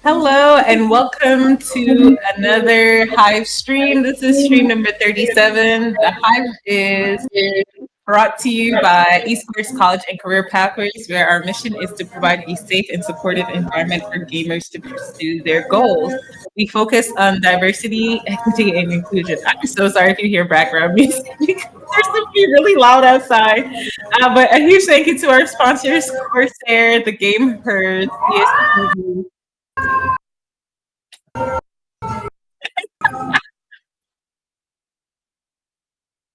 Hello and welcome to another Hive stream. This is stream number 37. The Hive is brought to you by Esports College and Career Pathways, where our mission is to provide a safe and supportive environment for gamers to pursue their goals. We focus on diversity, equity, and inclusion. I'm so sorry if you hear background music because there's something really loud outside. But a huge thank you to our sponsors, Corsair, The Game Herd, ESPN.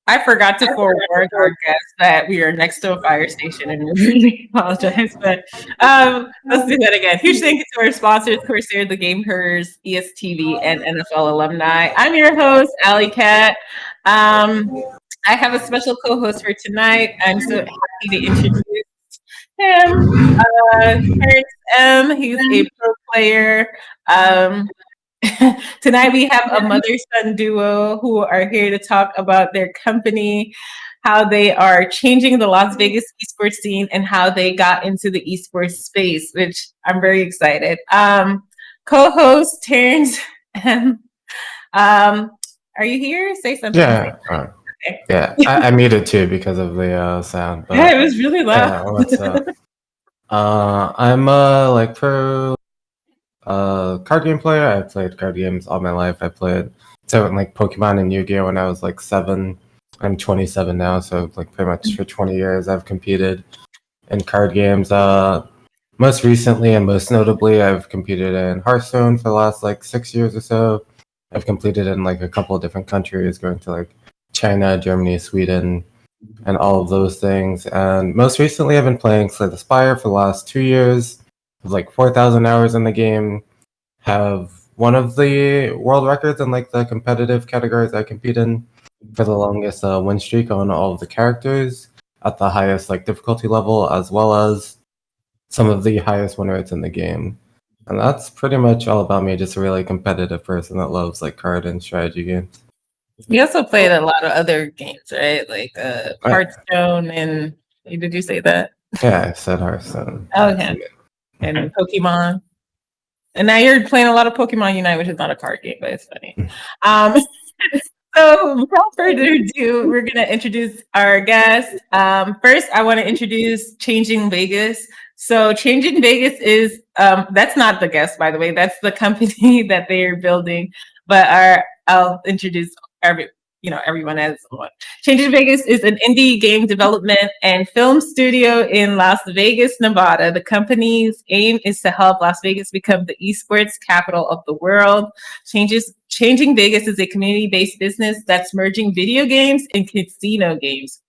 I forgot to forewarn our guests that we are next to a fire station and we really apologize. But let's do that again. Huge thank you to our sponsors, Corsair, The Game Hers, ESTV, and NFL alumni. I'm your host, Allie Cat. I have a special co-host for tonight. I'm so happy to introduce him. Terrence M. He's a pro player. Tonight we have a mother-son duo who are here to talk about their company, how they are changing the Las Vegas esports scene, and how they got into the esports space, which I'm very excited. Co-host Terrence, are you here? Say something. Yeah. Okay. Yeah, I muted too because of the sound. But, yeah, it was really loud. Yeah, what's up? I'm like pro card game player. I've played card games all my life. I played like Pokemon and Yu-Gi-Oh when I was like 7. I'm 27 now, so like pretty much for 20 years I've competed in card games. Most recently and most notably, I've competed in Hearthstone for the last like 6 years or so. I've competed in like a couple of different countries, going to like China, Germany, Sweden, and all of those things. And most recently, I've been playing Slay the Spire for the last 2 years. Like 4,000 hours in the game, have one of the world records in like the competitive categories I compete in for the longest win streak on all of the characters at the highest like difficulty level, as well as some of the highest win rates in the game. And that's pretty much all about me, just a really competitive person that loves like card and strategy games. You also played a lot of other games, right? Like Hearthstone and did you say that? Yeah, I said Hearthstone. Okay. And Pokemon. And now you're playing a lot of Pokemon Unite, which is not a card game, but it's funny. So without further ado, we're going to introduce our guest. First, I want to introduce Changing Vegas. So Changing Vegas is, that's not the guest, by the way. That's the company that they're building. But I'll introduce everyone as one. Changing Vegas is an indie game development and film studio in Las Vegas, Nevada. The company's aim is to help Las Vegas become the esports capital of the world. Changing Vegas is a community-based business that's merging video games and casino games.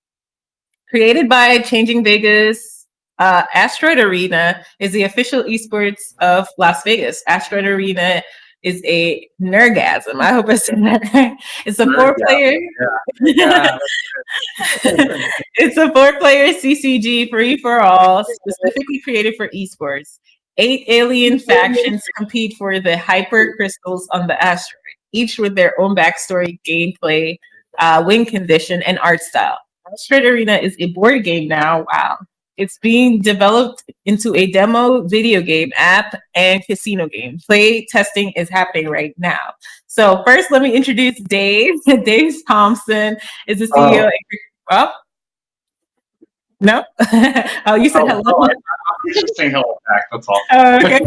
Created by Changing Vegas, Asteroid Arena is the official esports of Las Vegas. Asteroid Arena is a nergasm. I hope I said that right. It's a 4-player. Yeah. It's a 4-player CCG free for all, specifically created for esports. 8 alien factions compete for the hyper crystals on the asteroid, each with their own backstory, gameplay, win condition, and art style. Asteroid Arena is a board game now. Wow. It's being developed into a demo video game app and casino game. Play testing is happening right now. So first, let me introduce Dave. Dave Thompson is the CEO. Oh, no? Oh, you said hello. I was just saying hello back. That's all. Oh, okay.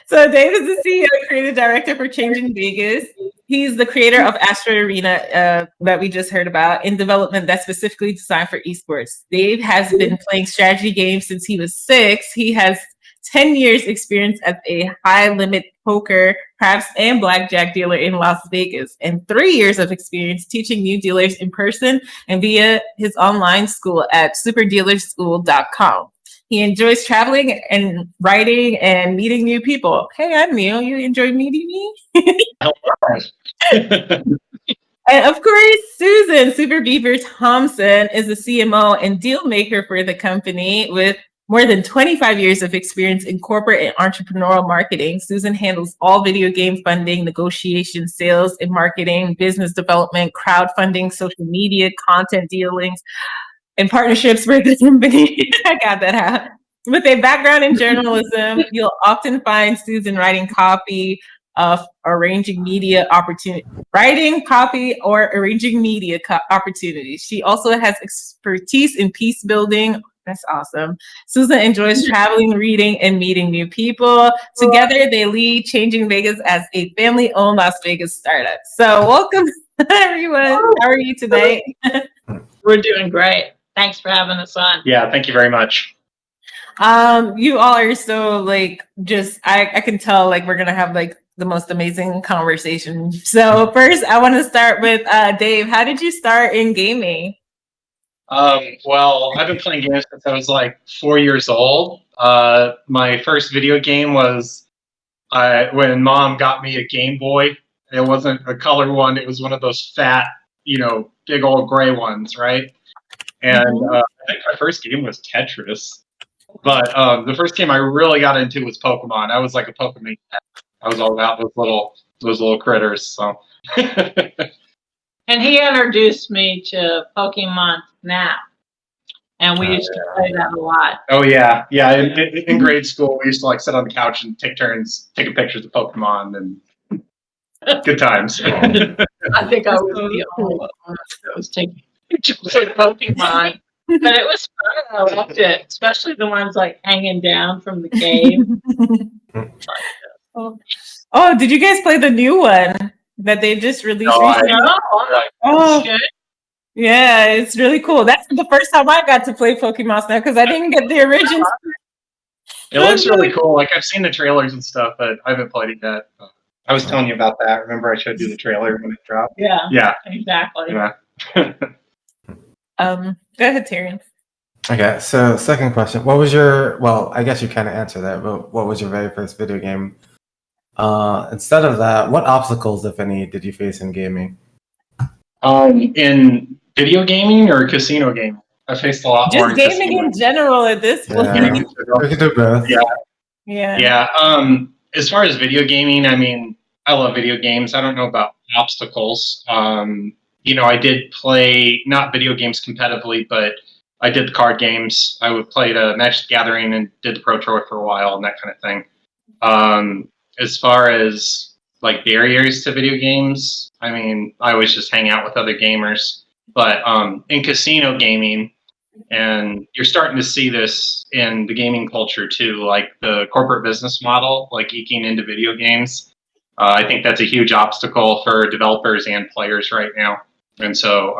So Dave is the CEO and creative director for Changing Vegas. He's the creator of Asteroid Arena that we just heard about, in development that's specifically designed for esports. Dave has been playing strategy games since he was 6. He has 10 years experience as a high-limit poker, craps, and blackjack dealer in Las Vegas, and 3 years of experience teaching new dealers in person and via his online school at superdealerschool.com. He enjoys traveling and writing and meeting new people. Hey, I'm Neil. You enjoy meeting me? And of course, Susan, Super Beaver Thompson, is the CMO and deal maker for the company with more than 25 years of experience in corporate and entrepreneurial marketing. Susan handles all video game funding, negotiation, sales and marketing, business development, crowdfunding, social media, content dealings, and partnerships with the company. I got that out. With a background in journalism, you'll often find Susan writing copy of arranging media opportunity, writing copy or arranging media opportunities. She also has expertise in peace building. That's awesome. Susan enjoys traveling, reading, and meeting new people. Together, they lead Changing Vegas as a family-owned Las Vegas startup. So, welcome, everyone. How are you today? We're doing great. Thanks for having us on. Yeah, thank you very much. You all are so like I can tell like we're gonna have like the most amazing conversation. So first I want to start with Dave. How did you start in gaming? Well, I've been playing games since I was like 4 years old. My first video game was when Mom got me a Game Boy. It wasn't a color one. It was one of those fat, big old gray ones, right? And I think my first game was Tetris. But the first game I really got into was Pokemon. I was like a Pokemon. I was all about those little critters. So. And he introduced me to Pokemon Snap, and we used to play that a lot. Oh yeah. In grade school, we used to like sit on the couch and take turns taking pictures of Pokemon, and good times. I think I was the only one that was taking pictures of Pokemon. But it was fun. I loved it, especially the ones like hanging down from the cave. Oh, did you guys play the new one that they just released recently? Yeah, it's really cool. That's the first time I got to play Pokemon Snap because I didn't get the original. It looks really cool. Like I've seen the trailers and stuff, but I haven't played it yet. I was telling you about that. Remember, I showed you the trailer when it dropped. Yeah, exactly. Yeah. Go ahead, Terrence. Okay, so second question. What was I guess you kind of answered that, but what was your very first video game? Instead of that, what obstacles, if any, did you face in gaming? In video gaming or casino gaming? I faced a lot more. Just gaming in general at this point. We could do both. Yeah. As far as video gaming, I mean, I love video games. I don't know about obstacles. I did play not video games competitively, but I did the card games. I played a Magic the Gathering and did the Pro Tour for a while and that kind of thing. As far as like barriers to video games, I mean, I always just hang out with other gamers. But in casino gaming, and you're starting to see this in the gaming culture too, like the corporate business model, like eking into video games. I think that's a huge obstacle for developers and players right now. And so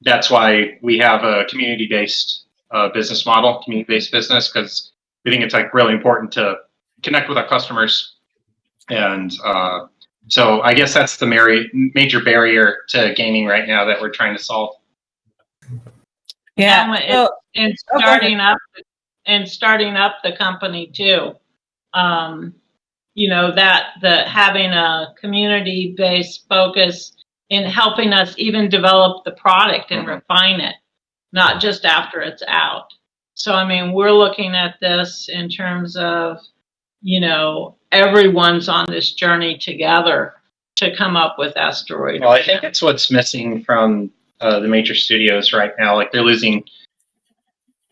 that's why we have a community-based business model, community-based business, because we think it's like really important to connect with our customers. And so I guess that's the major barrier to gaming right now that we're trying to solve. Yeah, and starting up the company too. That having a community-based focus in helping us even develop the product and refine it, not just after it's out. So, I mean, we're looking at this in terms of, everyone's on this journey together to come up with Asteroid. Well, I think it's what's missing from the major studios right now. Like they're losing,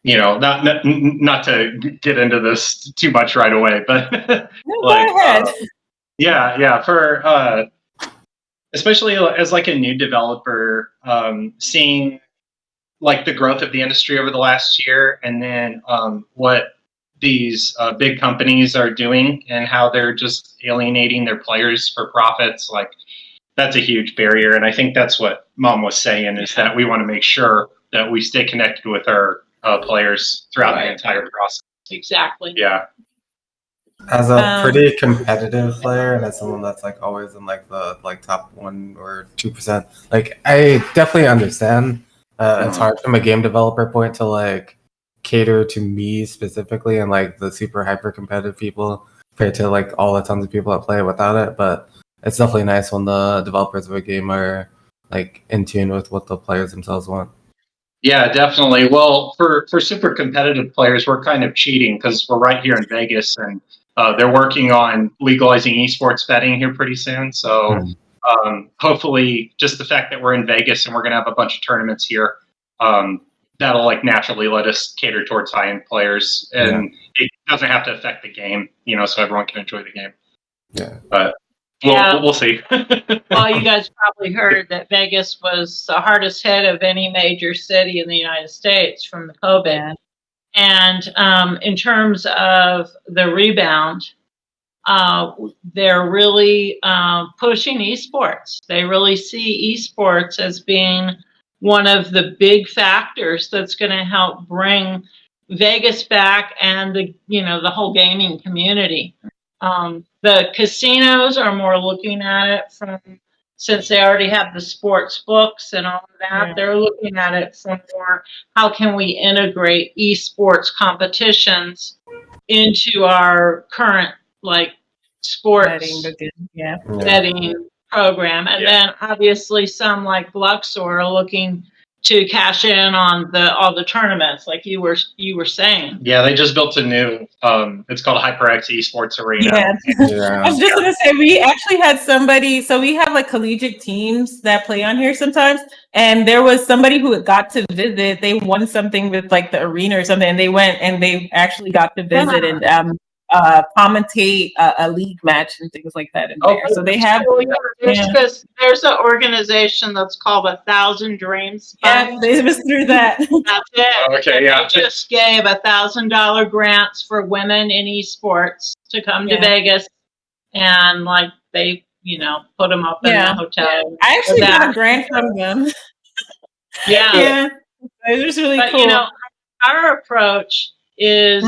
not to get into this too much right away, but like, go ahead. For especially as like a new developer, seeing like the growth of the industry over the last year, and then what these big companies are doing and how they're just alienating their players for profits, like that's a huge barrier. And I think that's what Mom was saying, is that we want to make sure that we stay connected with our players throughout the entire process. Exactly. Yeah. As a pretty competitive player, and as someone that's like always in like the top 1 or 2%, like I definitely understand. It's hard from a game developer point to like cater to me specifically and like the super hyper competitive people compared to like all the tons of people that play without it. But it's definitely nice when the developers of a game are like in tune with what the players themselves want. Yeah, definitely. Well, for super competitive players, we're kind of cheating because we're right here in Vegas, and they're working on legalizing esports betting here pretty soon. So hopefully, just the fact that we're in Vegas and we're going to have a bunch of tournaments here, that'll like naturally let us cater towards high-end players, and it doesn't have to affect the game, you know, so everyone can enjoy the game. Yeah. But we'll see. Well, you guys probably heard that Vegas was the hardest hit of any major city in the United States from the COVID. Yeah. And in terms of the rebound, they're really pushing esports. They really see esports as being one of the big factors that's going to help bring Vegas back and the whole gaming community. The casinos are more looking at it since they already have the sports books and all of that. Yeah. They're looking at it from more, how can we integrate esports competitions into our current sports betting program. And then obviously some like Luxor are looking to cash in on all the tournaments, like you were saying. Yeah, they just built a new. It's called HyperX Esports Arena. I was just gonna say, we actually had somebody. So we have like collegiate teams that play on here sometimes, and there was somebody who got to visit. They won something with like the arena or something, and they went and they actually got to visit and commentate a league match and things like that in there. So they have. There's an organization that's called 1,000 Dreams. Yeah, it was through that. That's it. Okay, yeah. They just gave $1,000 grants for women in esports to come to Vegas, and they put them up in the hotel. Yeah. I actually got a grant from them. Yeah, it was really but, cool. Our approach is,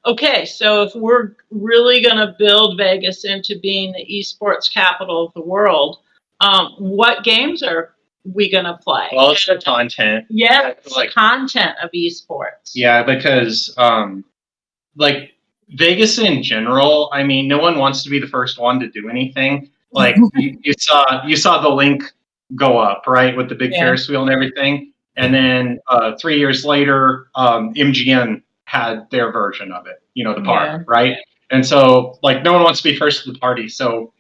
okay, so if we're really going to build Vegas into being the esports capital of the world, what games are we going to play? Well, it's the content. Yeah, it's the content of esports. Yeah, because Vegas in general, I mean, no one wants to be the first one to do anything. Like you saw the link go up, right, with the big Ferris wheel and everything, and then 3 years later, MGM had their version of it, the park, right? And so, no one wants to be first to the party. So,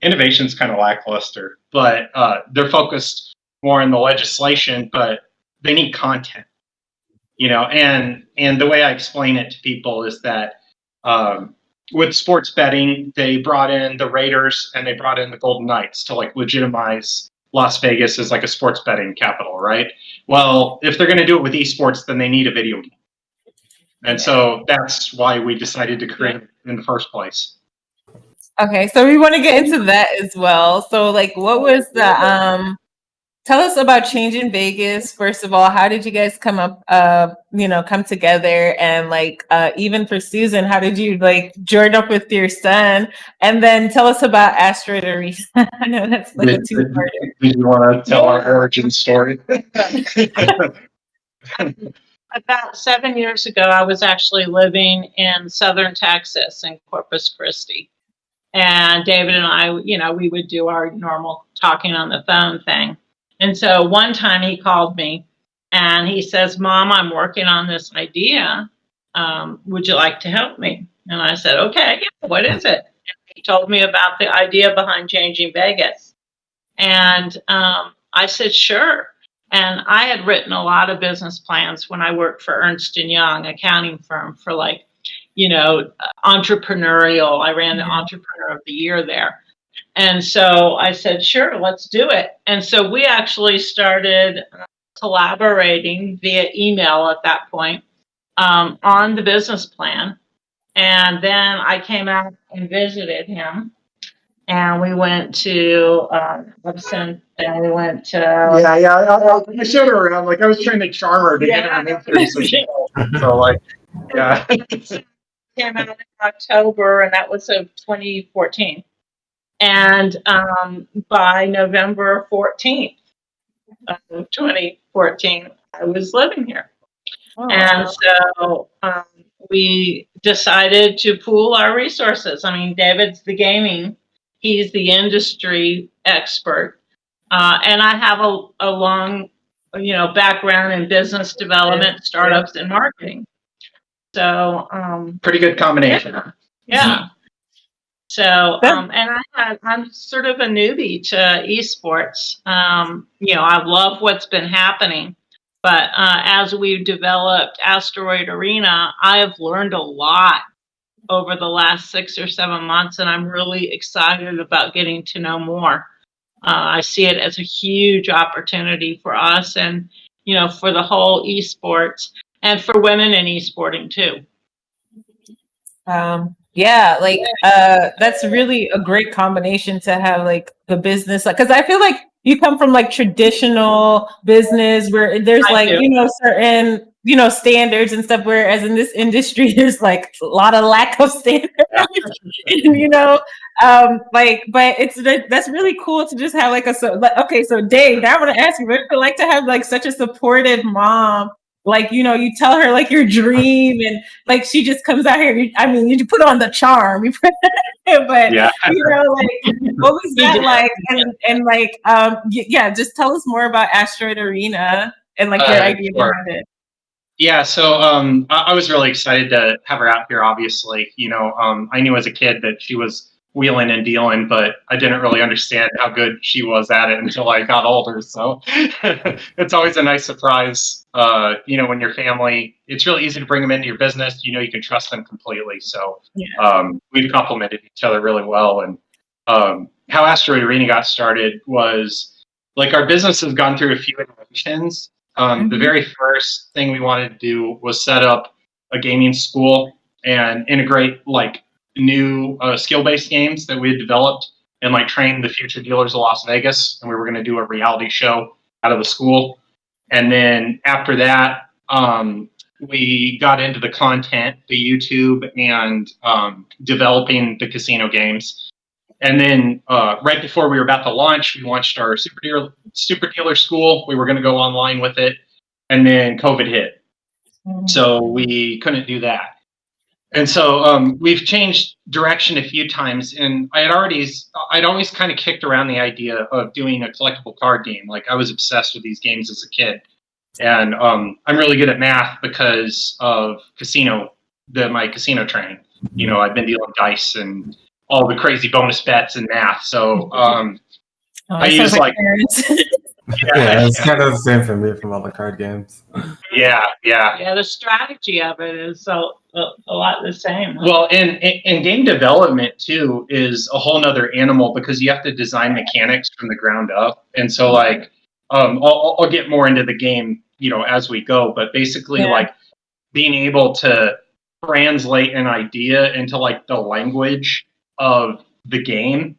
innovation's kind of lackluster, but they're focused more on the legislation, but they need content, and the way I explain it to people is that with sports betting, they brought in the Raiders and they brought in the Golden Knights to legitimize Las Vegas as a sports betting capital, right? Well, if they're going to do it with esports, then they need a video game. And so that's why we decided to create it in the first place. Okay, so we want to get into that as well. So, what was the tell us about Changing Vegas. First of all, how did you guys come together, and even for Susan, how did you join up with your son? And then tell us about Asteroid Arena. I know that's a two-parter. Do you want to tell our origin story? About 7 years ago, I was actually living in southern Texas in Corpus Christi. And David and I, we would do our normal talking on the phone thing. And so one time he called me and he says, "Mom, I'm working on this idea. Would you like to help me?" And I said, "Okay, what is it?" And he told me about the idea behind Changing Vegas. And I said, "Sure." And I had written a lot of business plans when I worked for Ernst & Young, accounting firm, for entrepreneurial. I ran the Entrepreneur of the Year there. And so I said, "Sure, let's do it." And so we actually started collaborating via email at that point on the business plan. And then I came out and visited him. And we went to Thompson, and we went to... I showed her around. I was trying to charm her to get her an interview. Came out in October, and that was of 2014. And by November 14th of 2014, I was living here. Oh, and so we decided to pool our resources. I mean, David's the gaming. He's the industry expert. And I have a long, background in business development, startups, and marketing. So, pretty good combination. Yeah. So, and I'm sort of a newbie to esports. I love what's been happening, but as we've developed Asteroid Arena, I have learned a lot over the last 6 or 7 months, and I'm really excited about getting to know more. I see it as a huge opportunity for us and, for the whole esports and for women in esporting too. That's really a great combination to have like the business, because I feel like you come from like traditional business where there's certain standards and stuff, whereas in this industry there's like a lot of lack of standards. But that's really cool to just have so Dave, I want to ask you, would you like to have like such a supportive mom? Like, you tell her like your dream and like she just comes out here. You put on the charm, but yeah. what was that like? Just tell us more about Asteroid Arena and like your idea behind it. Yeah, so I was really excited to have her out here. Obviously, I knew as a kid that she was wheeling and dealing, but I didn't really understand how good she was at it until I got older. So it's always a nice surprise, when your family. It's really easy to bring them into your business. You can trust them completely. So we've complemented each other really well. And how Asteroid Arena got started was like our business has gone through a few iterations. The very first thing we wanted to do was set up a gaming school and integrate like new skill-based games that we had developed and like train the future dealers of Las Vegas. And we were going to do a reality show out of the school. And then after that, we got into the content, the YouTube, and developing the casino games. And then right before we were about to launch, we launched our super dealer school. We were going to go online with it, and then COVID hit, so we couldn't do that. And so we've changed direction a few times. And I'd always kind of kicked around the idea of doing a collectible card game. Like I was obsessed with these games as a kid, and I'm really good at math because of my casino training. I've been dealing dice and all the crazy bonus bets and math. So I use like it's kind of the same for me from all the card games. Yeah. The strategy of it is a lot the same. Well, and game development too is a whole nother animal because you have to design mechanics from the ground up. And so like I'll get more into the game, as we go. But basically, like being able to translate an idea into like the language of the game,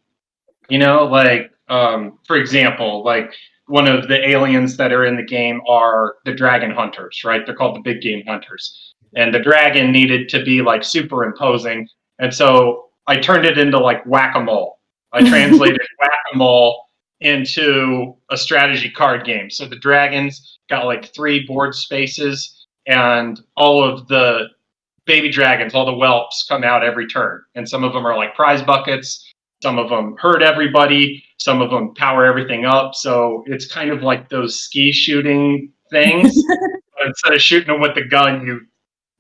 for example, like one of the aliens that are in the game are the dragon hunters, right? They're called the big game hunters, and the dragon needed to be like superimposing, and so I turned it into like whack-a-mole. I translated whack-a-mole into a strategy card game. So the dragons got like 3 board spaces, and all of the baby dragons, all the whelps, come out every turn. And some of them are like prize buckets. Some of them hurt everybody. Some of them power everything up. So it's kind of like those ski shooting things. Instead of shooting them with the gun,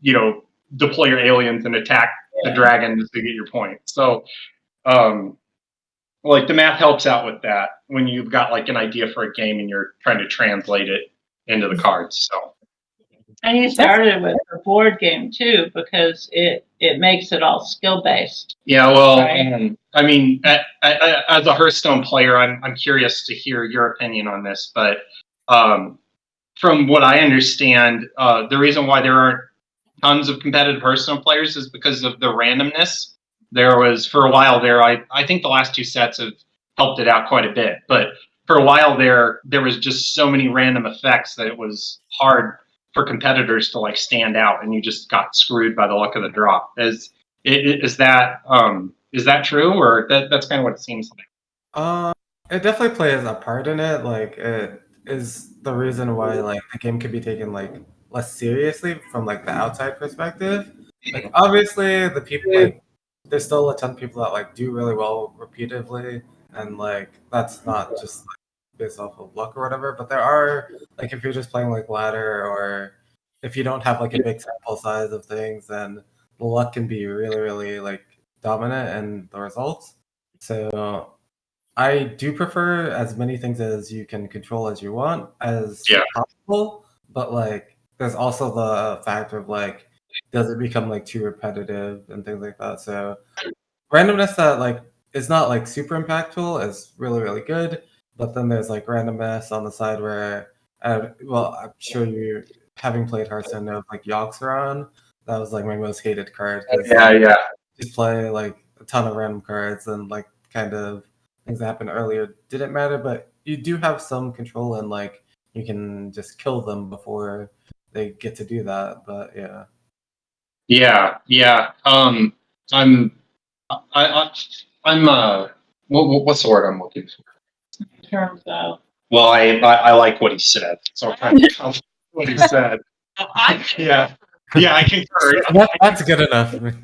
you deploy your aliens and attack the dragons to get your point. So like the math helps out with that when you've got like an idea for a game and you're trying to translate it into the cards. So. And you started with a board game too, because it makes it all skill based. Yeah, well, right? As a Hearthstone player, I'm curious to hear your opinion on this. But from what I understand, the reason why there aren't tons of competitive Hearthstone players is because of the randomness. There was for a while there. I think the last 2 sets have helped it out quite a bit, but for a while there was just so many random effects that it was hard for competitors to like stand out, and you just got screwed by the luck of the draw. Is that true, or that's kind of what it seems like? It definitely plays a part in it. Like it is the reason why like the game could be taken like less seriously from like the outside perspective. Like obviously the people like there's still a ton of people that like do really well repeatedly, and like that's not just like based off of luck or whatever, but there are like if you're just playing like ladder or if you don't have like a big sample size of things, then the luck can be really, really like dominant in the results. So I do prefer as many things as you can control as you want as possible, but like there's also the factor of like does it become like too repetitive and things like that. So randomness that like is not like super impactful is really really good, but then there's like randomness on the side where well I'm sure you having played Hearthstone know like Yoxeron. That was like my most hated card because just play like a ton of random cards and like kind of things that happened earlier didn't matter, but you do have some control and like you can just kill them before they get to do that. But yeah. I'm what's the word I'm looking for? In terms of, Well, I like what he said, so I'm trying to tell what he said. Yeah, I concur. That's good enough. Like,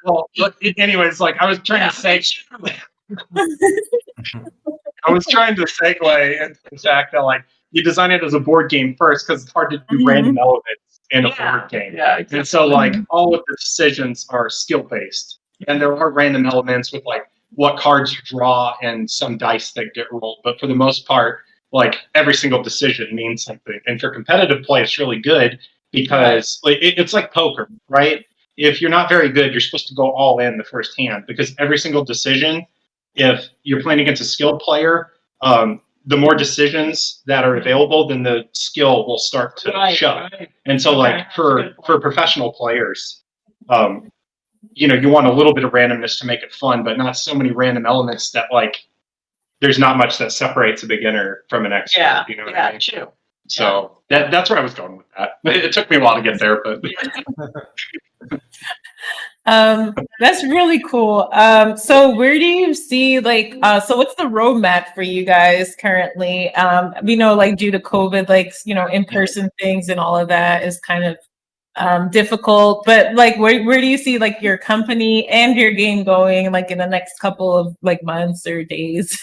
well, anyways, like I was trying to say, I was trying to segue into the fact that like you design it as a board game first because it's hard to do random elements in a board game. Yeah, exactly. And so like all of the decisions are skill based, and there are random elements with like what cards you draw and some dice that get rolled. But for the most part, like every single decision means something. And for competitive play, it's really good because like it's like poker, right? If you're not very good, you're supposed to go all in the first hand because every single decision, if you're playing against a skilled player, the more decisions that are available, then the skill will start to show. Right. And so like for professional players, you know, you want a little bit of randomness to make it fun, but not so many random elements that like there's not much that separates a beginner from an expert. Yeah, you know what I mean? True. So that's where I was going with that. It took me a while to get there, but that's really cool. So where do you see like so what's the roadmap for you guys currently? We know like due to COVID, like you know, in-person things and all of that is kind of difficult, but like where do you see like your company and your game going like in the next couple of like months or days?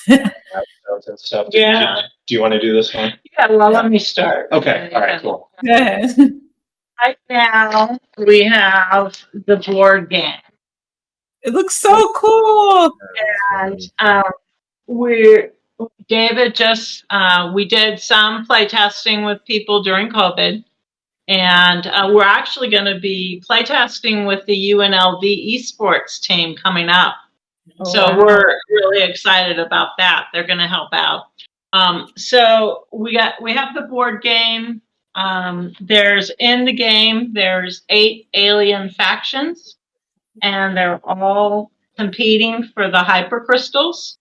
Stuff. Yeah. Do you want to do this one? Yeah, well, let me start. Okay. All right, cool. Go ahead. Right now, we have the board game. It looks so cool. And David just, we did some play testing with people during COVID. And we're actually going to be play testing with the UNLV Esports team coming up. So we're really excited about that. They're going to help out. So we have the board game. There's in the game, there's 8 alien factions, and they're all competing for the hypercrystals.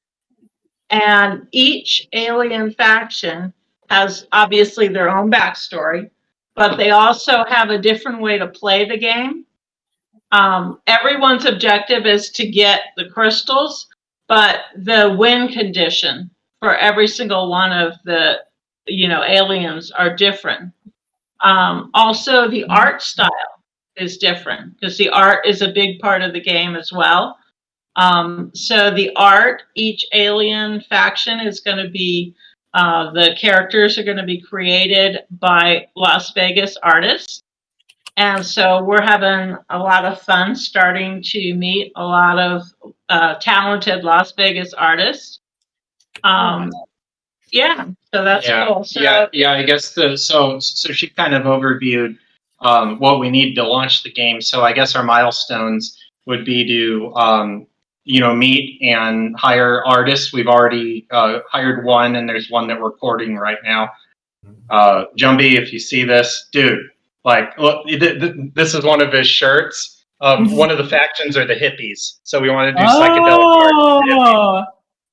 And each alien faction has obviously their own backstory, but they also have a different way to play the game. Everyone's objective is to get the crystals, but the win condition for every single one of the, you know, aliens are different. Also, the art style is different because the art is a big part of the game as well. So the art, each alien faction is going to be, the characters are going to be created by Las Vegas artists. And so we're having a lot of fun starting to meet a lot of talented Las Vegas artists. Yeah, so that's cool. So, I guess so she kind of overviewed what we need to launch the game. So I guess our milestones would be to you know, meet and hire artists. We've already hired one, and there's one that we're recording right now. Jumbie, if you see this, dude, like, look, this is one of his shirts. One of the factions are the hippies, so we want to do psychedelic art.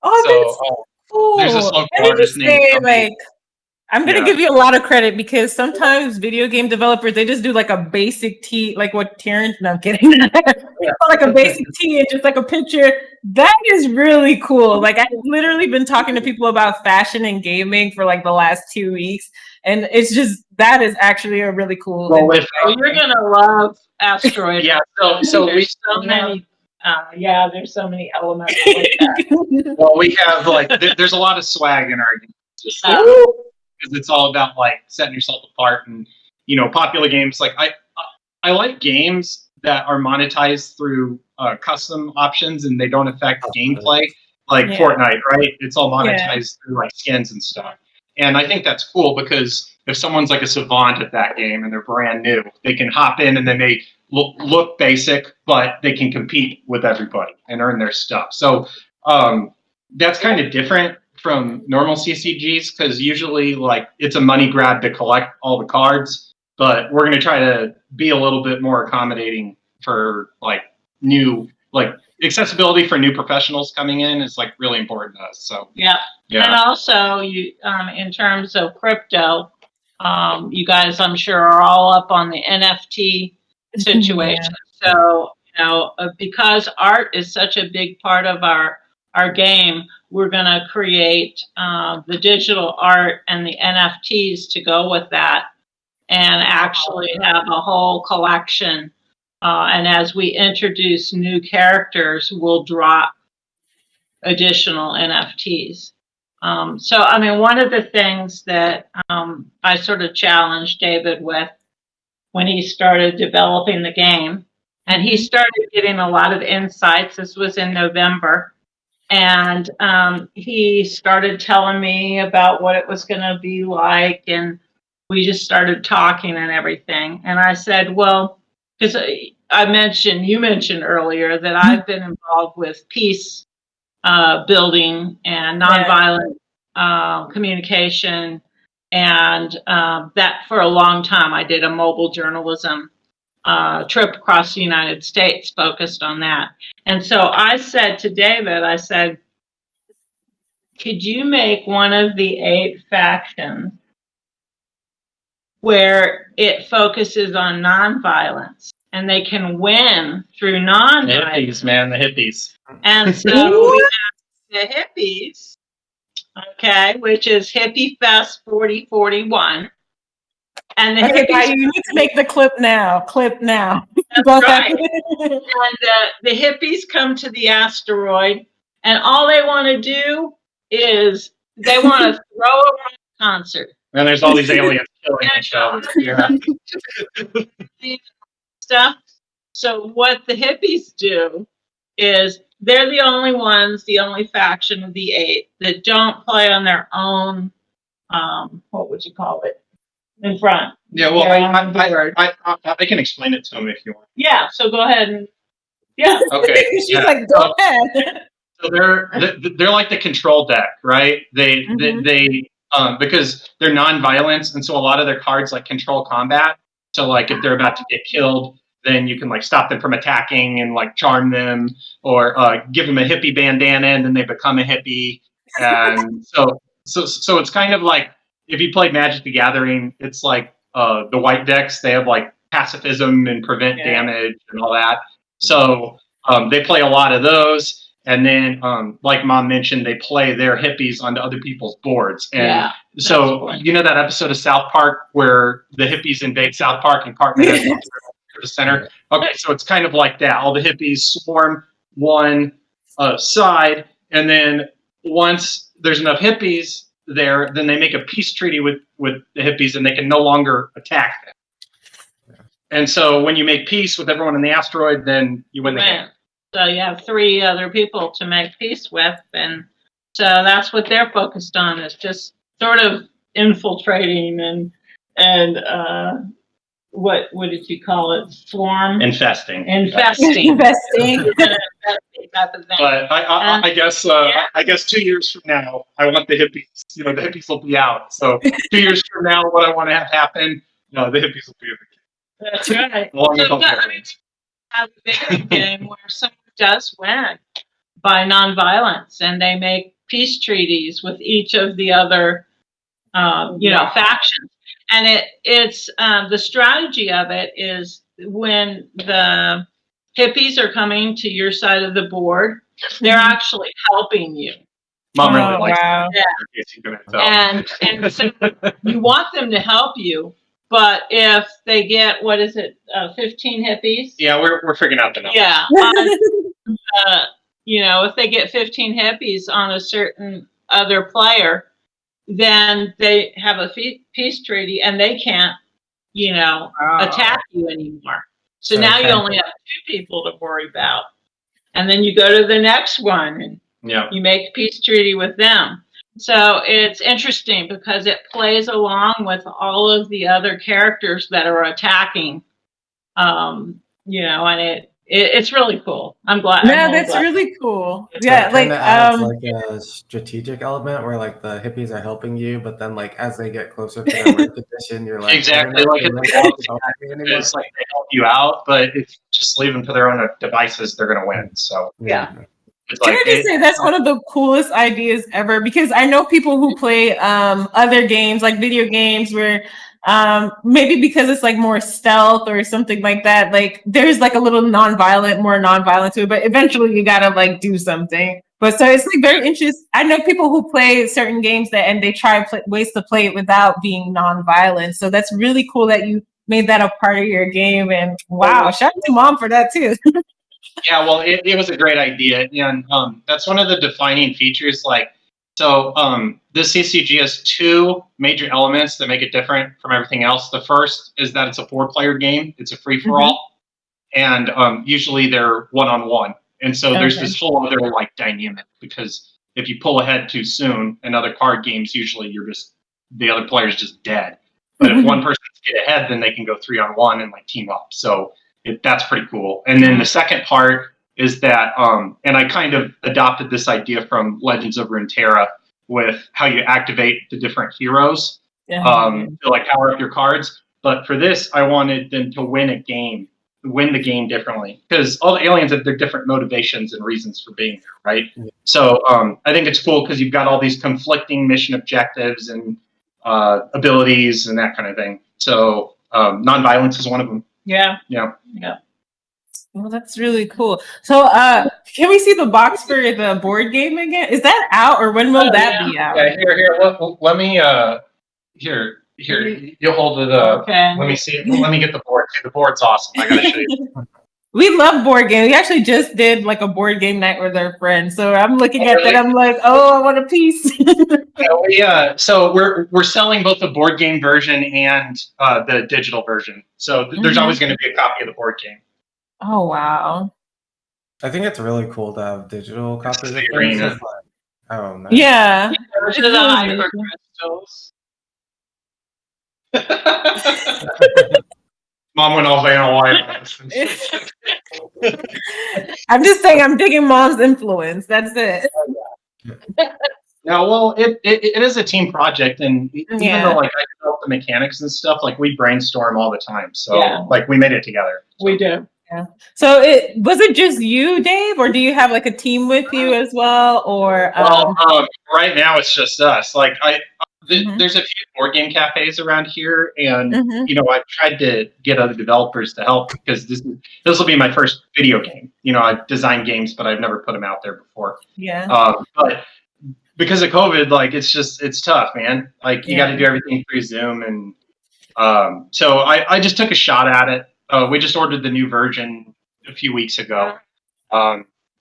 That's cool. There's this local artist named like, I'm gonna give you a lot of credit because sometimes video game developers they just do like a basic tee, like what Terrence. No, I'm kidding. Like a basic tee and just like a picture. That is really cool. Like I've literally been talking to people about fashion and gaming for like the last 2 weeks, and it's just that is actually a really cool. Well, you're gonna love Asteroid. Yeah. So there's so many. There's so many elements like that. Well, we have like there's a lot of swag in our game. Because it's all about like setting yourself apart and, you know, popular games. Like I like games that are monetized through custom options and they don't affect gameplay, like Yeah. Fortnite, right? It's all monetized through like skins and stuff. And I think that's cool because if someone's like a savant at that game and they're brand new, they can hop in and they may look basic, but they can compete with everybody and earn their stuff. So that's kind of different from normal CCGs because usually like it's a money grab to collect all the cards, but we're going to try to be a little bit more accommodating for like new, like accessibility for new professionals coming in is like really important to us. So Yeah. And also you, in terms of crypto, you guys, I'm sure are all up on the NFT situation. Yeah. So, because art is such a big part of our game, we're going to create the digital art and the NFTs to go with that and actually have a whole collection. And as we introduce new characters, we'll drop additional NFTs. So, I mean, one of the things that I sort of challenged David with when he started developing the game, and he started getting a lot of insights. This was in November. And he started telling me about what it was going to be like. And we just started talking and everything. And I said, well, because you mentioned earlier that I've been involved with peace building and nonviolent communication. And that for a long time, I did a mobile journalism trip across the United States focused on that. And so I said to David, I said, could you make one of the 8 factions where it focuses on nonviolence and they can win through nonviolence? The hippies, man, the hippies. And so we have the hippies, okay, which is Hippie Fest 4041. And the hippies, you need to make the clip now. That's right. And the hippies come to the Asteroid, and all they want to do is they want to throw a rock concert. And there's all these aliens killing each other. Yeah. Stuff. So what the hippies do is they're the only faction of the 8 that don't play on their own. What would you call it? In front. Yeah, well, I can explain it to him if you want. Yeah, so go ahead and Okay. She's like, go ahead. So they're like the control deck, right? They because they're non-violence, and so a lot of their cards like control combat. So like if they're about to get killed, then you can like stop them from attacking and like charm them, or give them a hippie bandana and then they become a hippie. And so it's kind of like if you played Magic the Gathering, it's like the white decks. They have like pacifism and prevent damage and all that. So they play a lot of those. And then, like Mom mentioned, they play their hippies onto other people's boards. And so, you know that episode of South Park where the hippies invade South Park and Cartman has to the center? Okay, so it's kind of like that. All the hippies swarm one side, and then once there's enough hippies there, then they make a peace treaty with the hippies, and they can no longer attack them. And so when you make peace with everyone in the asteroid, then you win the game. So you have 3 other people to make peace with, and so that's what they're focused on, is just sort of infiltrating and what did you call it? Swarm? Infesting. Investing. But I guess 2 years from now, I want the hippies. The hippies will be out. So 2 years from now, what I want to have happen, the hippies will be in the game. That's right. Have a video game where someone does win by nonviolence, and they make peace treaties with each of the other, factions. And it's the strategy of it is when the hippies are coming to your side of the board, they're actually helping you. Mom really likes that. And so you want them to help you. But if they get, 15 hippies? Yeah, we're figuring out the numbers. Yeah. If they get 15 hippies on a certain other player, then they have a peace treaty and they can't, attack you anymore. So now you only have 2 people to worry about. And then you go to the next one and you make peace treaty with them. So it's interesting because it plays along with all of the other characters that are attacking, and it's really cool. I'm glad. Yeah, that's really cool. Yeah, so it adds like a strategic element where like the hippies are helping you, but then like as they get closer to their right condition, you're like exactly like it's like they help you out, but if you just leave them to their own devices, they're gonna win. So Can I just say that's one of the coolest ideas ever? Because I know people who play other games, like video games, where maybe because it's like more stealth or something like that, like there's like a little more nonviolent to it, but eventually you gotta like do something. But so it's like very interesting. I know people who play certain games and they try ways to play it without being nonviolent. So that's really cool that you made that a part of your game. And wow, shout out to Mom for that too. Yeah, well, it was a great idea, and that's one of the defining features. Like, so this CCG has 2 major elements that make it different from everything else. The first is that it's a 4-player game; it's a free-for-all, and usually they're one-on-one. And so there's this whole other like dynamic because if you pull ahead too soon, in other card games, usually the other player's just dead. But if one person get ahead, then they can go 3-on-1 and like team up. So that's pretty cool. And then the second part is that, and I kind of adopted this idea from Legends of Runeterra with how you activate the different heroes to like power up your cards. But for this, I wanted them to win the game differently because all the aliens have their different motivations and reasons for being there, right? So I think it's cool because you've got all these conflicting mission objectives and abilities and that kind of thing. So nonviolence is one of them. Yeah. Well, that's really cool. So, can we see the box for the board game again? Is that out, or when will that be out? Yeah, here. Let me. Here. You hold it up. Okay. Let me see. Let me get the board. The board's awesome. I gotta show you. We love board games. We actually just did like a board game night with our friends. So I'm looking at that. I'm like, oh, I want a piece. So we're selling both the board game version and the digital version. So there's always going to be a copy of the board game. Oh wow! I think it's really cool to have digital copies of things. Like, oh no. Yeah. Crystals. Mom went all Vanna White. I'm just saying, I'm digging Mom's influence. That's it. Yeah, well, it is a team project, and even though like I develop the mechanics and stuff, like we brainstorm all the time. So like we made it together. So. We do. Yeah. So was it just you, Dave, or do you have like a team with you as well? Or right now it's just us. Like there's a few board game cafes around here, and I've tried to get other developers to help because this will be my first video game. I've designed games, but I've never put them out there before. Yeah. But because of COVID, like it's tough, man. Like you got to do everything through Zoom, and so I just took a shot at it. We just ordered the new version a few weeks ago,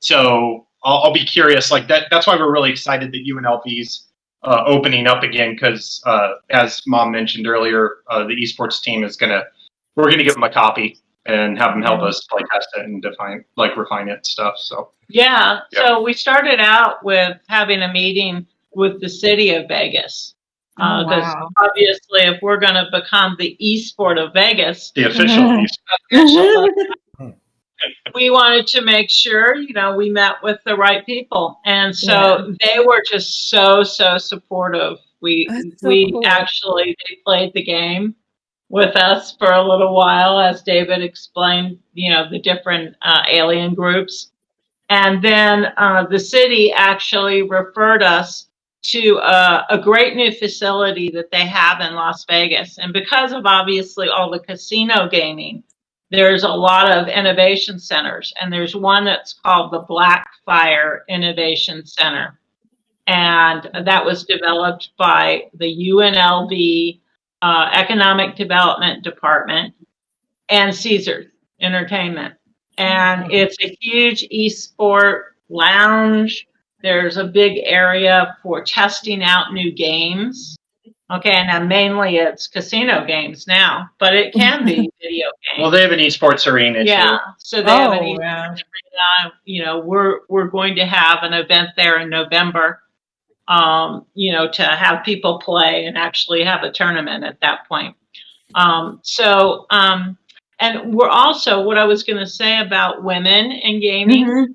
so I'll be curious. Like that's why we're really excited that UNLV's opening up again because as Mom mentioned earlier, the esports team we're gonna give them a copy and have them help us play test it and refine it and stuff. So so we started out with having a meeting with the city of Vegas. Because obviously, if we're going to become the esport of Vegas, the official we wanted to make sure, we met with the right people. And so they were just so supportive. They played the game with us for a little while, as David explained, the different alien groups. And then the city actually referred us to a great new facility that they have in Las Vegas. And because of obviously all the casino gaming, there's a lot of innovation centers. And there's one that's called the Blackfire Innovation Center. And that was developed by the UNLV Economic Development Department and Caesars Entertainment. And it's a huge esport lounge. There's a big area for testing out new games. Okay, and then mainly it's casino games now, but it can be video games. Well, they have an esports arena yeah, too. so they have an Oh, esports yeah. arena. You know, we're going to have an event there in November. You know, to have people play and actually have a tournament at that point. And we're also, what I was going to say about women in gaming.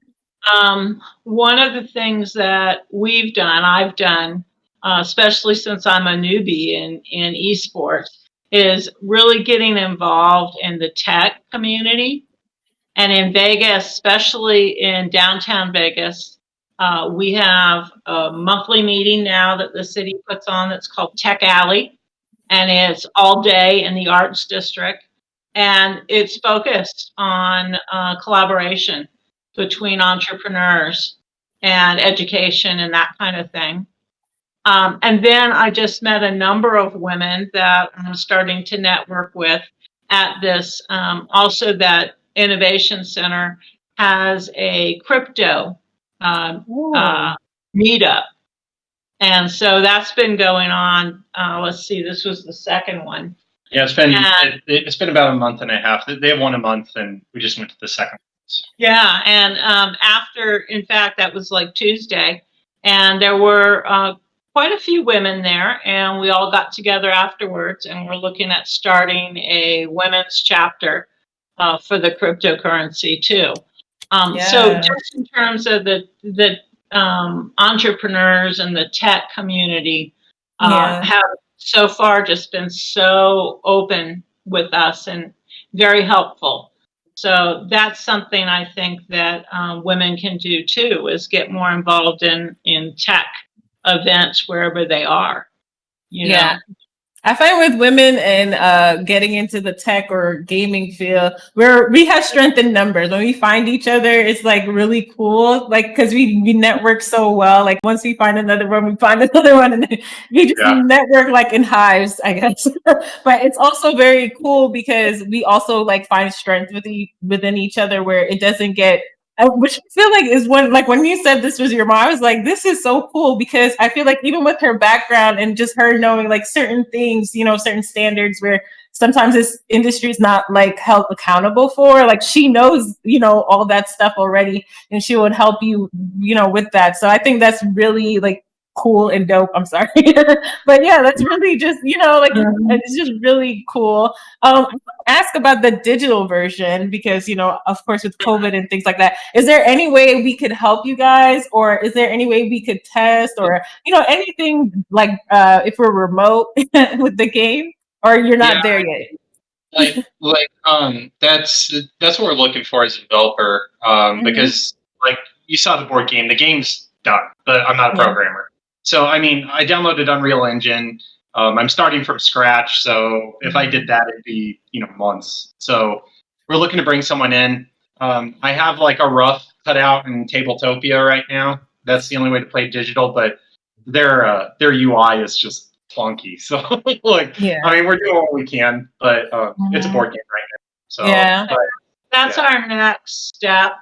One of the things that I've done, especially since I'm a newbie in esports, is really getting involved in the tech community. And in Vegas, especially in downtown Vegas, we have a monthly meeting now that the city puts on that's called Tech Alley. And it's all day in the Arts District. And it's focused on collaboration between entrepreneurs and education and that kind of thing. And then I just met a number of women that I'm starting to network with at this. Also, that Innovation Center has a crypto meetup. And so that's been going on. Let's see, this was the second one. Yeah, it's been about a month and a half. They have one a month, and we just went to the second. Yeah, and in fact, that was like Tuesday, and there were quite a few women there, and we all got together afterwards, and we're looking at starting a women's chapter for the cryptocurrency too. So just in terms of the entrepreneurs and the tech community have so far just been so open with us and very helpful. So that's something I think that women can do too, is get more involved in tech events wherever they are. You know? I find with women and getting into the tech or gaming field, we have strength in numbers. When we find each other, it's like really cool. Like, because we network so well. Like once we find another one, we find another one, and then we just network like in hives, I guess. But it's also very cool because we also like find strength within each other, where it doesn't get. Which I feel like is when you said this was your mom, I was like, this is so cool, because I feel like even with her background and just her knowing like certain things, certain standards where sometimes this industry is not like held accountable for, like she knows, all that stuff already, and she would help you, with that. So I think that's really like cool and dope. I'm sorry. But yeah, that's really just, it's just really cool. Ask about the digital version, because, of course, with COVID and things like that, is there any way we could help you guys, or is there any way we could test, or, anything like if we're remote with the game, or you're not there yet? That's what we're looking for as a developer, because like you saw the board game, the game's done, but I'm not a programmer. So, I mean, I downloaded Unreal Engine. I'm starting from scratch. So if I did that, it'd be, months. So we're looking to bring someone in. I have like a rough cutout in Tabletopia right now. That's the only way to play digital, but their UI is just clunky. So I mean, we're doing what we can, but it's a board game right now. So that's our next step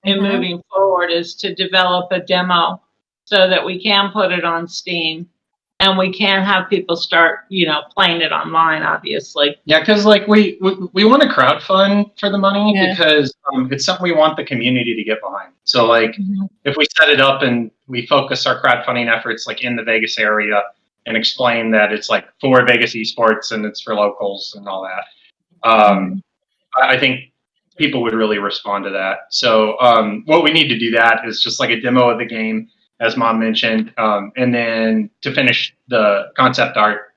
in moving forward, is to develop a demo so that we can put it on Steam and we can have people start, playing it online, obviously. Yeah, because like we want to crowdfund for the money because it's something we want the community to get behind. So like if we set it up and we focus our crowdfunding efforts like in the Vegas area and explain that it's like for Vegas esports and it's for locals and all that, I think people would really respond to that. So what we need to do that is just like a demo of the game, as Mom mentioned, and then to finish the concept art,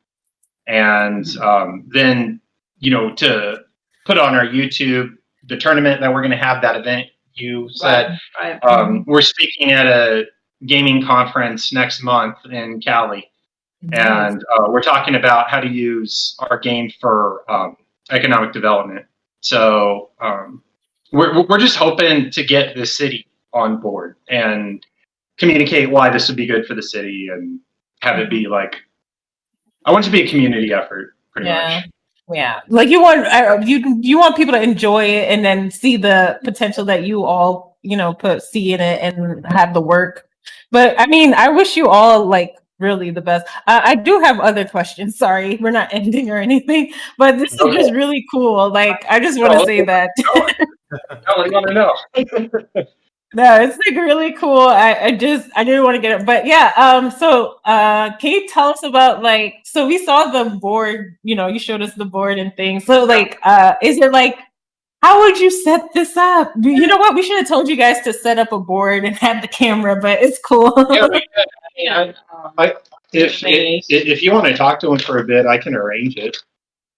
and then to put on our YouTube the tournament that we're going to have, that event you said. Right. We're speaking at a gaming conference next month in Cali, and we're talking about how to use our game for economic development. So we're just hoping to get the city on board and communicate why this would be good for the city, and have it be like, I want it to be a community effort, pretty much. Yeah, like you want people to enjoy it and then see the potential that you all see in it and have the work. But I mean, I wish you all like really the best. I do have other questions. Sorry, we're not ending or anything, but this is just really cool. Like, I just want to say that. No, we want to know. No, it's like really cool. I didn't want to get it, but yeah. So can you tell us about like? So we saw the board. You know, you showed us the board and things. So like, is it like? How would you set this up? You know what? We should have told you guys to set up a board and have the camera, but it's cool. Yeah, if you want to talk to him for a bit, I can arrange it.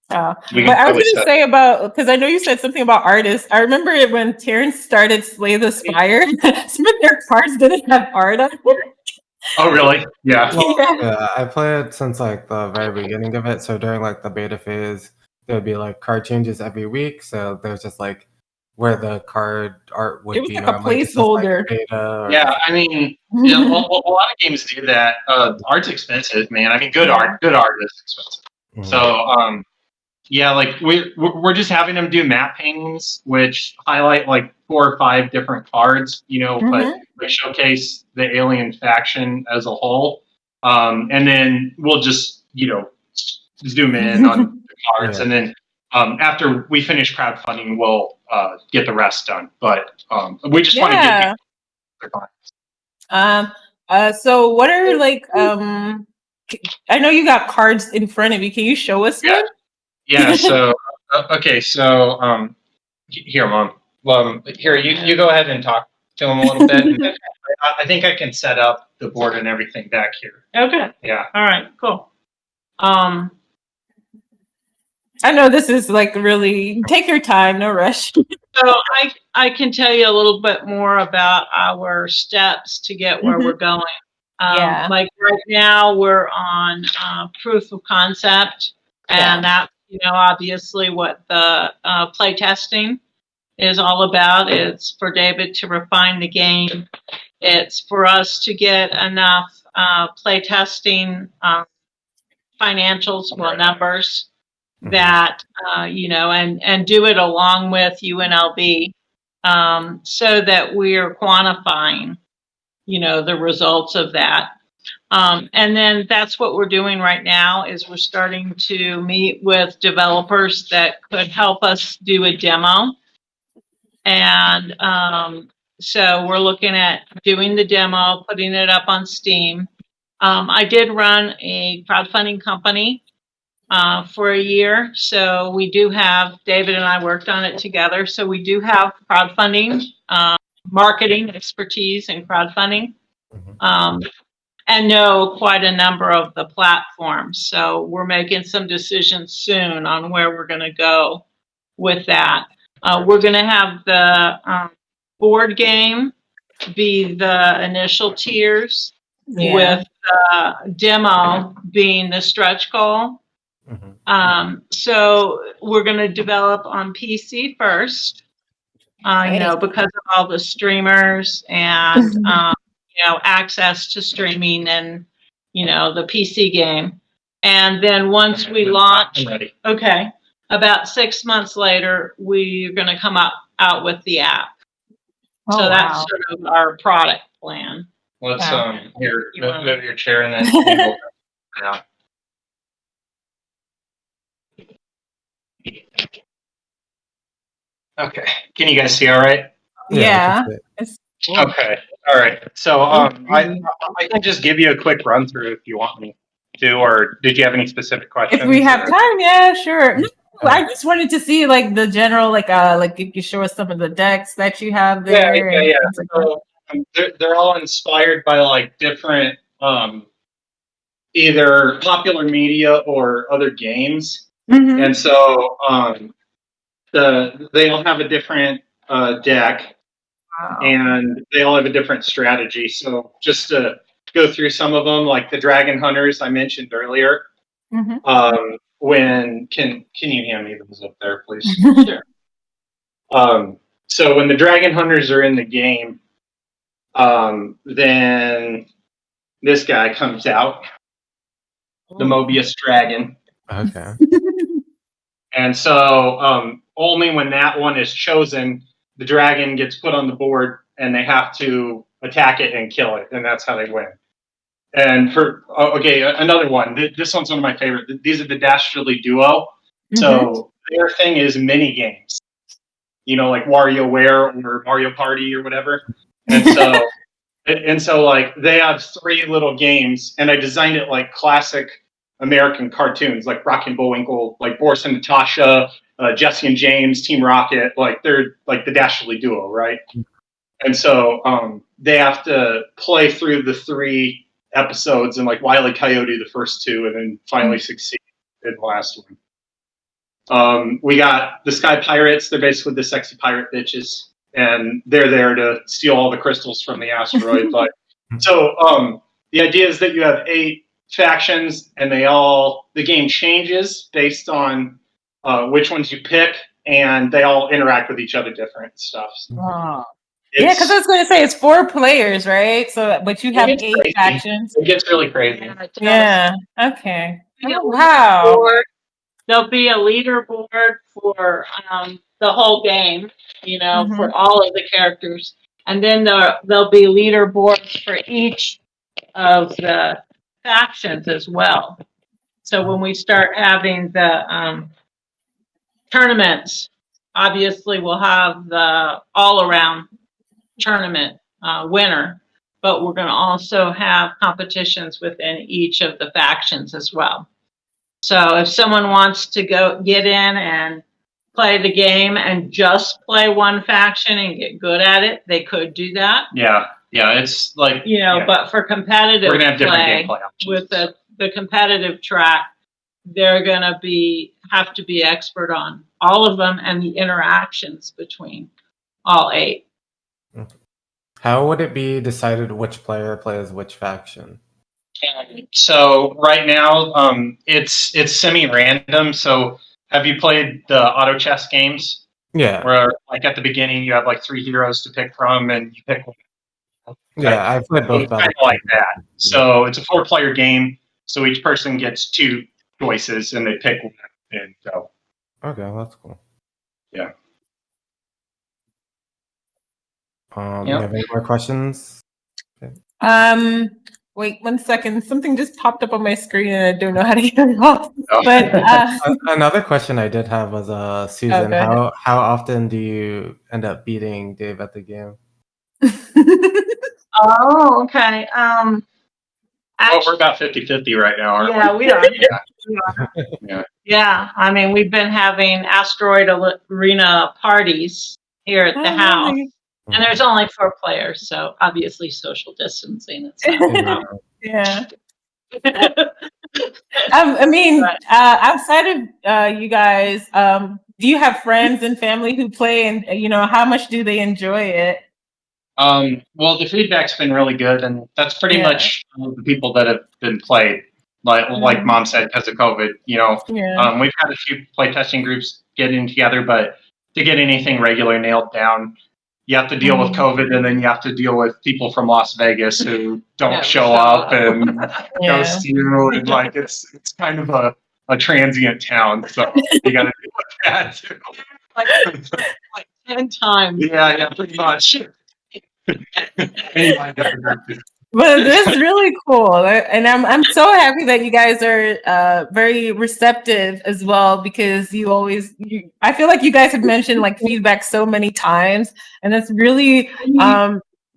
But I was going to say about, because I know you said something about artists. I remember it when Terrence started Slay the Spire. Some of their cards didn't have art on it. Oh, really? Yeah. Yeah, I played since like the very beginning of it. So during like the beta phase, there would be like card changes every week. So there's just like where the card art would It was be like a normally. It's just, placeholder. like, beta or Yeah, I mean, you know, a lot of games do that. Art's expensive, man. I mean, good art is expensive. Mhm. So, yeah, like we're just having them do map paintings, which highlight like 4 or 5 different cards, you know, but they showcase the alien faction as a whole. And then we'll just, you know, zoom in on the cards, Yeah. and then after we finish crowdfunding, we'll get the rest done. But we just want to get people So what are like I know you got cards in front of you. Can you show us one? Yeah. So okay. So here, Mom. Here, you go ahead and talk to him a little bit. And then I think I can set up the board and everything back here. Okay. Yeah. All right. Cool. I know this is like really take your time, no rush. So I can tell you a little bit more about our steps to get where we're going. Yeah. Like right now we're on proof of concept, and that's, you know, obviously what the play testing is all about. It's for David to refine the game. It's for us to get enough play testing financials, well, numbers that, you know, and do it along with UNLV so that we're quantifying, you know, the results of that. And then that's what we're doing right now is we're starting to meet with developers that could help us do a demo. And so we're looking at doing the demo, putting it up on Steam. I did run a crowdfunding company for a year. So we do have, David and I worked on it together. So we do have crowdfunding, marketing expertise in crowdfunding, and know quite a number of the platforms. So we're making some decisions soon on where we're going to go with that. We're going to have the board game be the initial tiers, with the demo being the stretch goal. So we're going to develop on PC first, you know, because of all the streamers and, you know, access to streaming and, you know, the PC game. And then once we launch, okay, about 6 months later, we're going to come out with the app. So that's sort of our product plan. Let's here, move your chair and then yeah. Okay. Can you guys see all right? Yeah. Okay. All right. So I can just give you a quick run through if you want me to, or did you have any specific questions? If we have time, yeah, sure. No, I just wanted to see like the general, like you could show us some of the decks that you have there. Yeah. So they're all inspired by like different either popular media or other games. And so they all have a different deck, and they all have a different strategy. So just to go through some of them, like the Dragon Hunters I mentioned earlier. When can you hand me those up there, please? Sure. So when the Dragon Hunters are in the game, then this guy comes out, the Mobius Dragon. Okay. And so only when that one is chosen, the dragon gets put on the board and they have to attack it and kill it. And that's how they win. And another one. This one's one of my favorite. These are the Dastardly Duo. Mm-hmm. So their thing is mini games. Like WarioWare or Mario Party or whatever. And so, like they have 3 little games, and I designed it like classic American cartoons, like Rocky and Bullwinkle, like Boris and Natasha, Jesse and James, Team Rocket. Like they're like the Dastardly Duo, right? And so they have to play through the 3 episodes, and like Wile E. Coyote the first 2, and then finally succeed in the last one. We got the Sky Pirates. They're basically the sexy pirate bitches, and they're there to steal all the crystals from the asteroid. But so the idea is that you have 8 factions, and the game changes based on which ones you pick, and they all interact with each other different stuff. Oh. Yeah, because I was going to say it's 4 players, right? So, but you have 8 crazy. factions. It gets really crazy. Yeah. Okay. Oh, wow. There'll be a leaderboard for the whole game, for all of the characters. And then there'll be leaderboards for each of the factions as well. So when we start having the tournaments, obviously we'll have the all-around tournament winner, but we're going to also have competitions within each of the factions as well. So if someone wants to go get in and play the game and just play one faction and get good at it, they could do that. Yeah, it's like but for competitive we're gonna have different play gameplay options. With the competitive track, they're gonna have to be expert on all of them and the interactions between all 8. How would it be decided which player plays which faction? So right now, it's semi-random. So have you played the auto chess games? Yeah. Where like at the beginning you have like 3 heroes to pick from, and you pick one. Yeah, I've played both. It's kind of like that. So it's a 4-player game. So each person gets 2 choices, and they pick one and go. Okay, that's cool. Yeah. You have any more questions? Okay. Wait 1 second. Something just popped up on my screen, and I don't know how to get it off. Oh. But Another question I did have was, Susan, go how often do you end up beating Dave at the game? Oh, okay. Well, we're about 50-50 right now, aren't we? We are. Yeah. Yeah, I mean, we've been having Asteroid Arena parties here at the house. Really? And there's only 4 players, so obviously social distancing. It's not Yeah. I mean, outside of you guys, do you have friends and family who play, and how much do they enjoy it? Well, the feedback's been really good, and that's pretty much the people that have been played. Like Mom said, because of COVID, we've had a few playtesting groups getting together, but to get anything regular nailed down, you have to deal with COVID, and then you have to deal with people from Las Vegas who don't show up and ghost you, and like it's kind of a transient town, so you got to deal with that too. like 10 times. Yeah, pretty much. Well, that's really cool, and I'm so happy that you guys are very receptive as well, because I feel like you guys have mentioned like feedback so many times, and that's really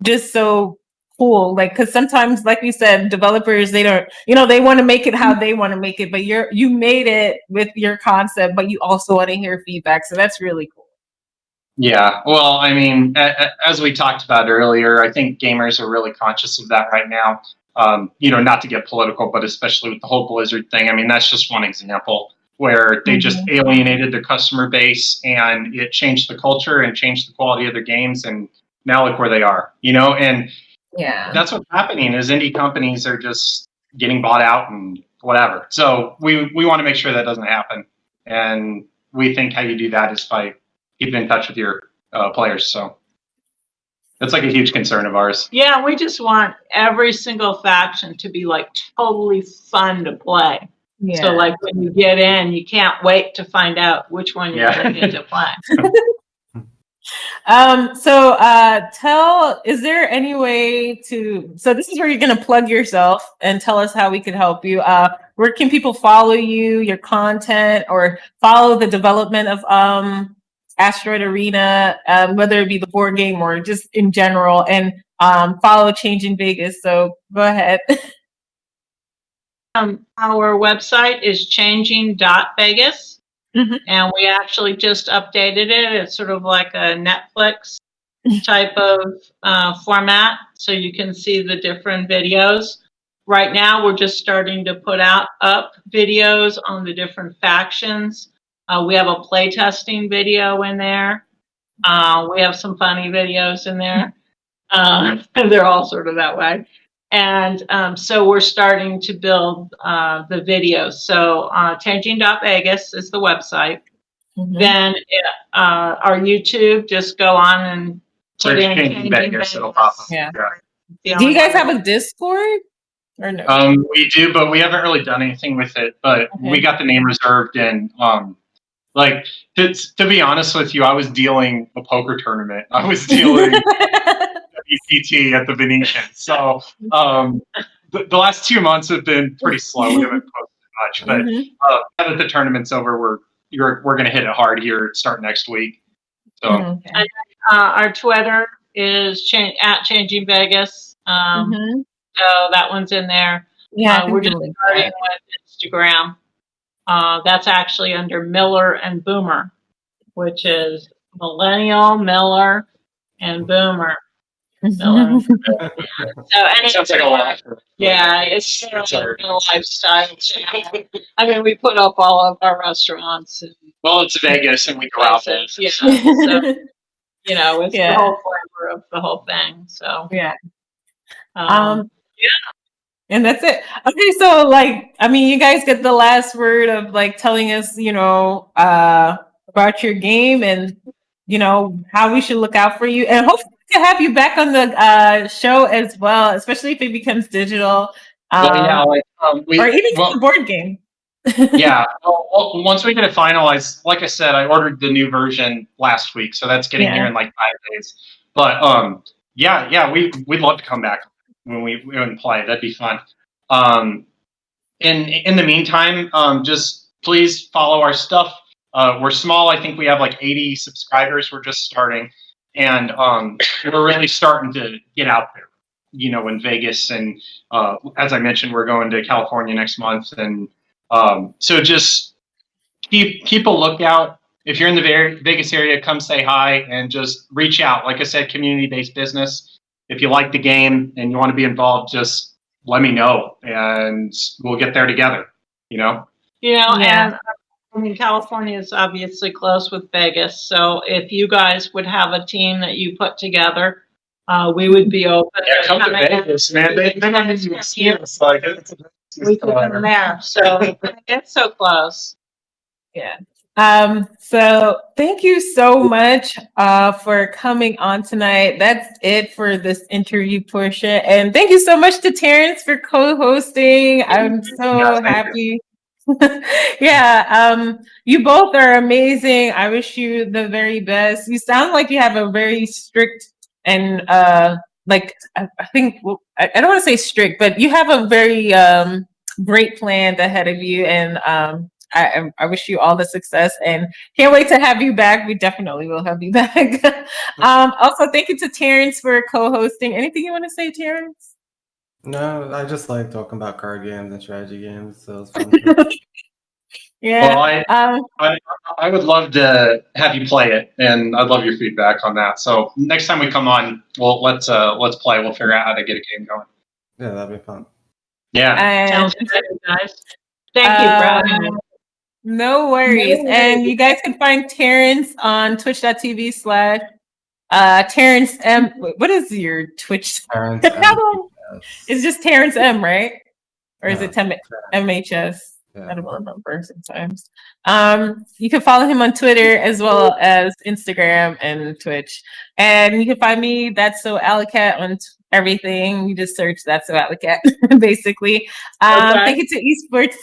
just so cool. Like, because sometimes, like we said, developers, they don't, they want to make it how they want to make it, but you made it with your concept, but you also want to hear feedback, so that's really cool. Yeah, well, I mean, as we talked about earlier, I think gamers are really conscious of that right now. Not to get political, but especially with the whole Blizzard thing. I mean, that's just one example where they just alienated their customer base, and it changed the culture and changed the quality of their games. And now look where they are, and that's what's happening is indie companies are just getting bought out and whatever. So we want to make sure that doesn't happen. And we think how you do that is by keeping in touch with your players. So that's like a huge concern of ours. Yeah, we just want every single faction to be like totally fun to play. Yeah. So like when you get in, you can't wait to find out which one you're going to get to play. Is there any way so this is where you're going to plug yourself and tell us how we can help you. Where can people follow you, your content, or follow the development of Asteroid Arena, whether it be the board game or just in general, and follow Changing Vegas. So go ahead. Our website is changing.vegas, and we actually just updated it. It's sort of like a Netflix type of format, so you can see the different videos. Right now, we're just starting to put up videos on the different factions. We have a playtesting video in there. We have some funny videos in there. They're all sort of that way. And so we're starting to build the videos. So changing.vegas is the website. Then our YouTube, just go on and put in Changing Vegas. It'll pop up. Yeah. Do you guys have a Discord? Or no? We do, but we haven't really done anything with it. But we got the name reserved, and like to be honest with you, I was dealing a poker tournament. I was dealing WPT at the Venetian. So the last 2 months have been pretty slow. We haven't posted much, but now that the tournament's over, we're going to hit it hard here start next week. So and, our Twitter is at Changing Vegas. So that one's in there. Yeah, we're just starting with Instagram. That's actually under Miller and Boomer, which is Millennial, Miller, and Boomer. Miller. So sounds like a lot. Yeah, it's a lifestyle channel. I mean, we put up all of our restaurants. And it's Vegas, and we go out there. Yeah, so, it's the whole flavor of the whole thing. So yeah. And that's it. Okay, so you guys get the last word of telling us, about your game and how we should look out for you, and hopefully we can have you back on the show as well, especially if it becomes digital, or even the board game. Yeah. Well, once we get it finalized, like I said, I ordered the new version last week, so that's getting here in 5 days. But we'd love to come back when we play. That'd be fun. In the meantime, just please follow our stuff. We're small. I think we have 80 subscribers. We're just starting, and we're really starting to get out there. In Vegas, and as I mentioned, we're going to California next month, and so just keep a lookout. If you're in the Vegas area, come say hi and just reach out. Like I said, community-based business. If you like the game and you want to be involved, just let me know, and we'll get there together. And I mean, California is obviously close with Vegas, so if you guys would have a team that you put together, we would be open. Yeah, come to Vegas, man. They don't even see us. We could come there, so it's so close. Yeah. So thank you so much for coming on tonight. That's it for this interview portion. And thank you so much to Terrence for co-hosting. I'm so happy. You both are amazing. I wish you the very best. You sound like you have a very strict and I think I don't want to say strict, but you have a very great plan ahead of you, and I wish you all the success and can't wait to have you back. We definitely will have you back. Also, thank you to Terrence for co-hosting. Anything you want to say, Terrence? No, I just like talking about card games and strategy games, so it's fun. Yeah. Well, I would love to have you play it, and I'd love your feedback on that. So next time we come on, let's play. We'll figure out how to get a game going. Yeah, that'd be fun. Yeah. Sounds good, guys. Thank you for having me. No worries. And you guys can find Terrence on twitch.tv/Terrence M. What is your Twitch? Terrence M. It's just Terrence M, right? Or is it MHS? Yeah. I don't remember sometimes. You can follow him on Twitter as well as Instagram and Twitch. And you can find me, That's So Alicat, on everything. You just search That's So Alicat, basically. Thank you to Esports.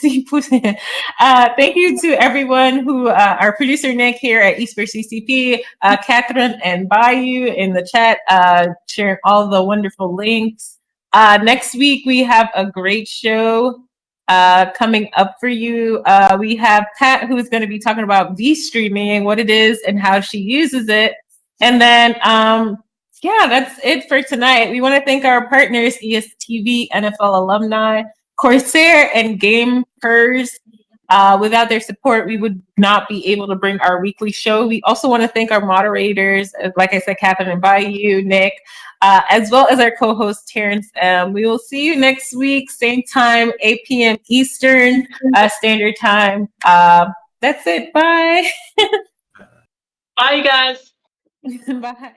Thank you to everyone who, our producer Nick here at Esports CCP, Catherine and Bayou in the chat, sharing all the wonderful links. Next week, we have a great show coming up for you. We have Pat, who's going to be talking about V-streaming, what it is and how she uses it. And then, yeah, that's it for tonight. We want to thank our partners, ESTV, NFL Alumni, Corsair, and Game Pers. Without their support, we would not be able to bring our weekly show. We also want to thank our moderators, like I said, Catherine and Bayou, Nick, as well as our co-host, Terrence M. We will see you next week, same time, 8 p.m. Eastern Standard Time. That's it. Bye. Bye, you guys. Bye.